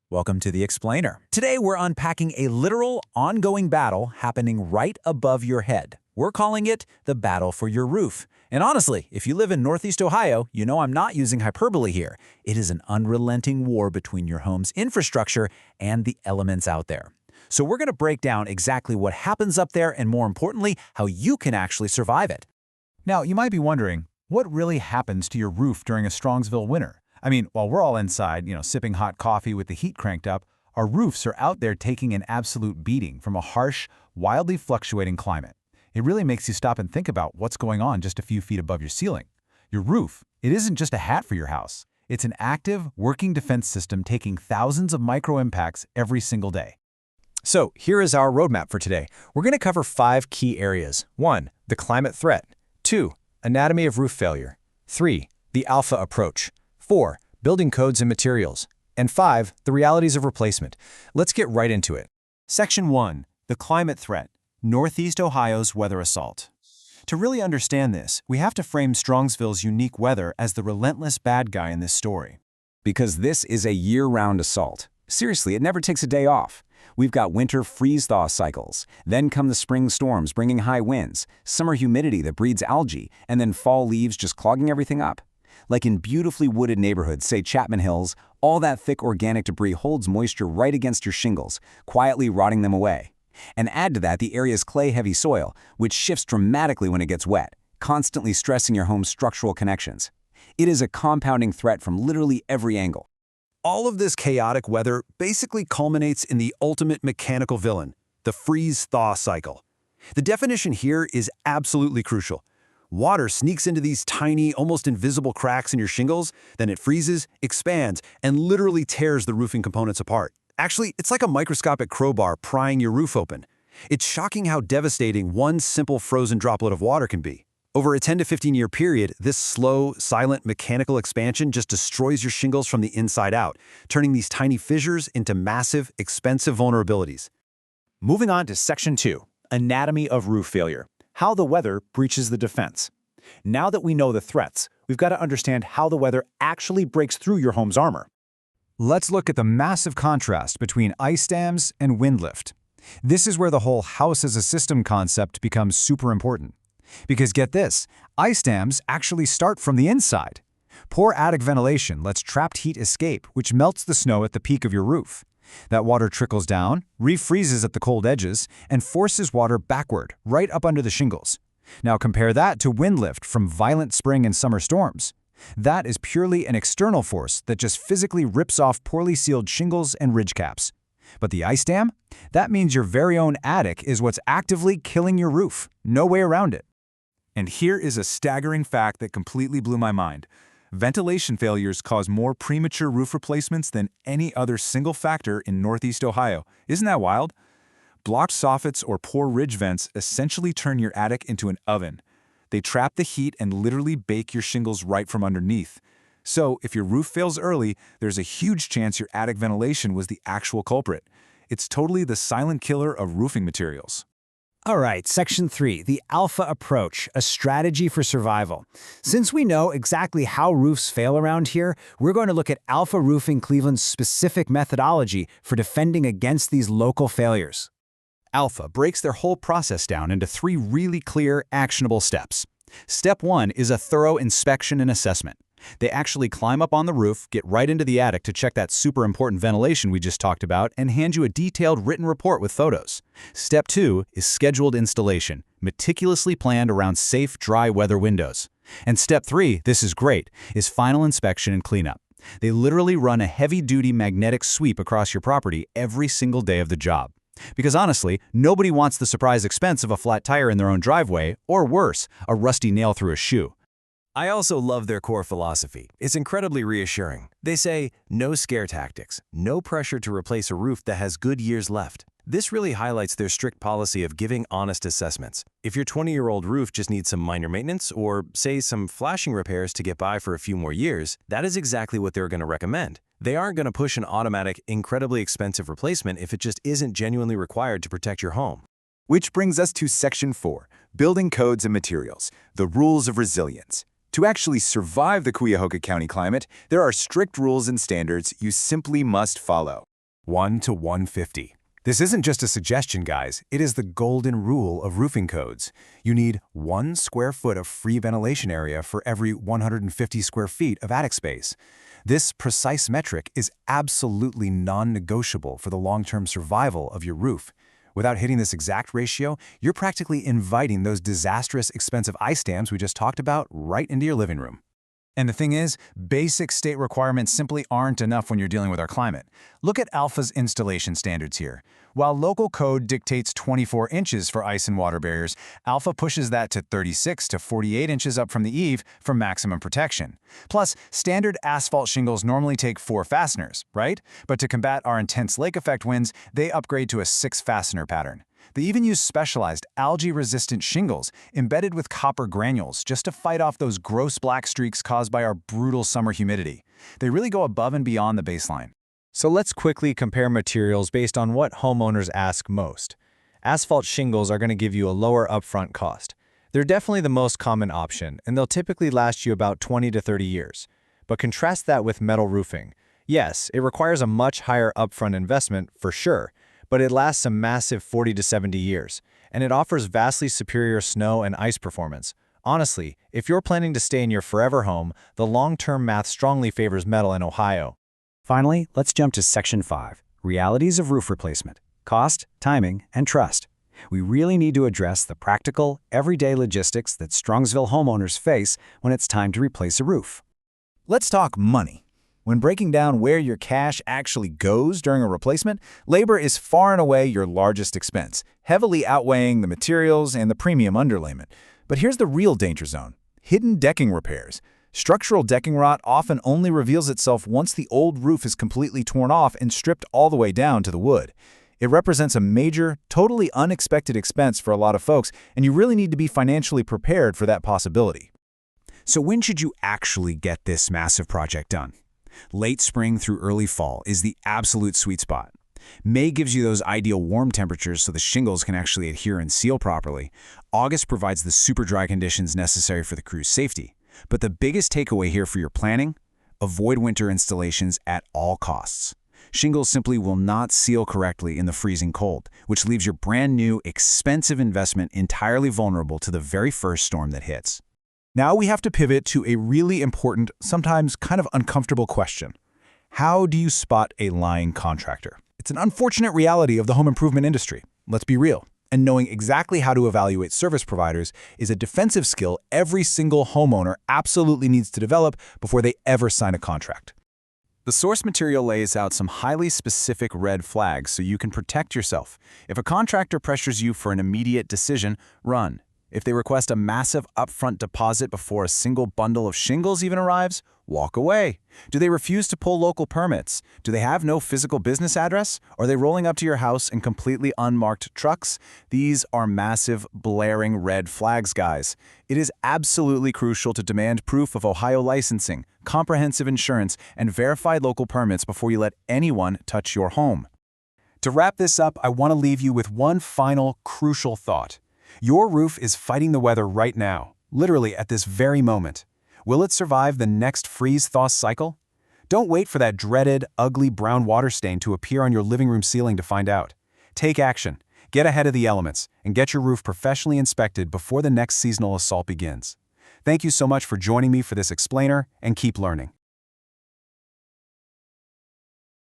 Welcome to The Explainer. Today we're unpacking a literal, ongoing battle happening right above your head. We're calling it the battle for your roof. And honestly, if you live in Northeast Ohio, you know I'm not using hyperbole here. It is an unrelenting war between your home's infrastructure and the elements out there. So we're going to break down exactly what happens up there and, more importantly, how you can actually survive it. Now, you might be wondering, what really happens to your roof during a Strongsville winter? I mean, while we're all inside, sipping hot coffee with the heat cranked up, our roofs are out there taking an absolute beating from a harsh, wildly fluctuating climate. It really makes you stop and think about what's going on just a few feet above your ceiling. Your roof, it isn't just a hat for your house. It's an active, working defense system taking thousands of micro-impacts every single day. So here is our roadmap for today. We're going to cover 5 key areas. 1. The climate threat. 2. Anatomy of roof failure. 3. The alpha approach. 4. Building codes and materials. And 5. The realities of replacement. Let's get right into it. Section 1. The climate threat. Northeast Ohio's weather assault. To really understand this, we have to frame Strongsville's unique weather as the relentless bad guy in this story. Because this is a year-round assault. Seriously, it never takes a day off. We've got winter freeze-thaw cycles, then come the spring storms bringing high winds, summer humidity that breeds algae, and then fall leaves just clogging everything up. Like in beautifully wooded neighborhoods, say Chapman Hills, all that thick organic debris holds moisture right against your shingles, quietly rotting them away. And add to that the area's clay-heavy soil, which shifts dramatically when it gets wet, constantly stressing your home's structural connections. It is a compounding threat from literally every angle. All of this chaotic weather basically culminates in the ultimate mechanical villain, the freeze-thaw cycle. The definition here is absolutely crucial. Water sneaks into these tiny, almost invisible cracks in your shingles, then it freezes, expands, and literally tears the roofing components apart. Actually, it's like a microscopic crowbar prying your roof open. It's shocking how devastating one simple frozen droplet of water can be. Over a 10 to 15-year period, this slow, silent mechanical expansion just destroys your shingles from the inside out, turning these tiny fissures into massive, expensive vulnerabilities. Moving on to Section 2, Anatomy of Roof Failure. How the weather breaches the defense. Now that we know the threats, we've got to understand how the weather actually breaks through your home's armor. Let's look at the massive contrast between ice dams and wind lift. This is where the whole house as a system concept becomes super important. Because get this, ice dams actually start from the inside. Poor attic ventilation lets trapped heat escape, which melts the snow at the peak of your roof. That water trickles down, refreezes at the cold edges, and forces water backward, right up under the shingles. Now compare that to wind lift from violent spring and summer storms. That is purely an external force that just physically rips off poorly sealed shingles and ridge caps. But the ice dam? That means your very own attic is what's actively killing your roof. No way around it. And here is a staggering fact that completely blew my mind. Ventilation failures cause more premature roof replacements than any other single factor in Northeast Ohio. Isn't that wild? Blocked soffits or poor ridge vents essentially turn your attic into an oven. They trap the heat and literally bake your shingles right from underneath. So if your roof fails early, there's a huge chance your attic ventilation was the actual culprit. It's totally the silent killer of roofing materials. All right, Section 3, the alpha approach, a strategy for survival. Since we know exactly how roofs fail around here, we're going to look at Alpha Roofing Cleveland's specific methodology for defending against these local failures. Alpha breaks their whole process down into 3 really clear, actionable steps. Step 1 is a thorough inspection and assessment. They actually climb up on the roof, get right into the attic to check that super important ventilation we just talked about, and hand you a detailed written report with photos. Step 2 is scheduled installation, meticulously planned around safe, dry weather windows. And Step 3, this is great, is final inspection and cleanup. They literally run a heavy-duty magnetic sweep across your property every single day of the job. Because honestly, nobody wants the surprise expense of a flat tire in their own driveway, or worse, a rusty nail through a shoe. I also love their core philosophy. It's incredibly reassuring. They say, no scare tactics, no pressure to replace a roof that has good years left. This really highlights their strict policy of giving honest assessments. If your 20-year-old roof just needs some minor maintenance or, say, some flashing repairs to get by for a few more years, that is exactly what they're going to recommend. They aren't going to push an automatic, incredibly expensive replacement if it just isn't genuinely required to protect your home. Which brings us to Section 4, Building Codes and Materials, the Rules of Resilience. To actually survive the Cuyahoga County climate, there are strict rules and standards you simply must follow. 1 to 150. This isn't just a suggestion, guys. It is the golden rule of roofing codes. You need 1 square foot of free ventilation area for every 150 square feet of attic space. This precise metric is absolutely non-negotiable for the long-term survival of your roof. Without hitting this exact ratio, you're practically inviting those disastrous expensive ice dams we just talked about right into your living room. And the thing is, basic state requirements simply aren't enough when you're dealing with our climate. Look at Alpha's installation standards here. While local code dictates 24 inches for ice and water barriers, Alpha pushes that to 36 to 48 inches up from the eave for maximum protection. Plus, standard asphalt shingles normally take 4 fasteners, right? But to combat our intense lake effect winds, they upgrade to a 6-fastener pattern. They even use specialized algae-resistant shingles embedded with copper granules just to fight off those gross black streaks caused by our brutal summer humidity. They really go above and beyond the baseline. So let's quickly compare materials based on what homeowners ask most. Asphalt shingles are going to give you a lower upfront cost. They're definitely the most common option, and they'll typically last you about 20 to 30 years. But contrast that with metal roofing. Yes, it requires a much higher upfront investment for sure, but it lasts a massive 40 to 70 years, and it offers vastly superior snow and ice performance. Honestly, if you're planning to stay in your forever home, the long-term math strongly favors metal in Ohio. Finally, let's jump to Section 5, Realities of Roof Replacement, Cost, Timing, and Trust. We really need to address the practical, everyday logistics that Strongsville homeowners face when it's time to replace a roof. Let's talk money. When breaking down where your cash actually goes during a replacement, labor is far and away your largest expense, heavily outweighing the materials and the premium underlayment. But here's the real danger zone: hidden decking repairs. Structural decking rot often only reveals itself once the old roof is completely torn off and stripped all the way down to the wood. It represents a major, totally unexpected expense for a lot of folks, and you really need to be financially prepared for that possibility. So when should you actually get this massive project done? Late spring through early fall is the absolute sweet spot. May gives you those ideal warm temperatures so the shingles can actually adhere and seal properly. August provides the super dry conditions necessary for the crew's safety. But the biggest takeaway here for your planning? Avoid winter installations at all costs. Shingles simply will not seal correctly in the freezing cold, which leaves your brand new, expensive investment entirely vulnerable to the very first storm that hits. Now we have to pivot to a really important, sometimes kind of uncomfortable question. How do you spot a lying contractor? It's an unfortunate reality of the home improvement industry. Let's be real. And knowing exactly how to evaluate service providers is a defensive skill every single homeowner absolutely needs to develop before they ever sign a contract. The source material lays out some highly specific red flags so you can protect yourself. If a contractor pressures you for an immediate decision, run. If they request a massive upfront deposit before a single bundle of shingles even arrives, walk away. Do they refuse to pull local permits? Do they have no physical business address? Are they rolling up to your house in completely unmarked trucks? These are massive, blaring red flags, guys. It is absolutely crucial to demand proof of Ohio licensing, comprehensive insurance, and verified local permits before you let anyone touch your home. To wrap this up, I want to leave you with one final, crucial thought. Your roof is fighting the weather right now, literally at this very moment. Will it survive the next freeze-thaw cycle? Don't wait for that dreaded, ugly brown water stain to appear on your living room ceiling to find out. Take action, get ahead of the elements, and get your roof professionally inspected before the next seasonal assault begins. Thank you so much for joining me for this explainer, and keep learning.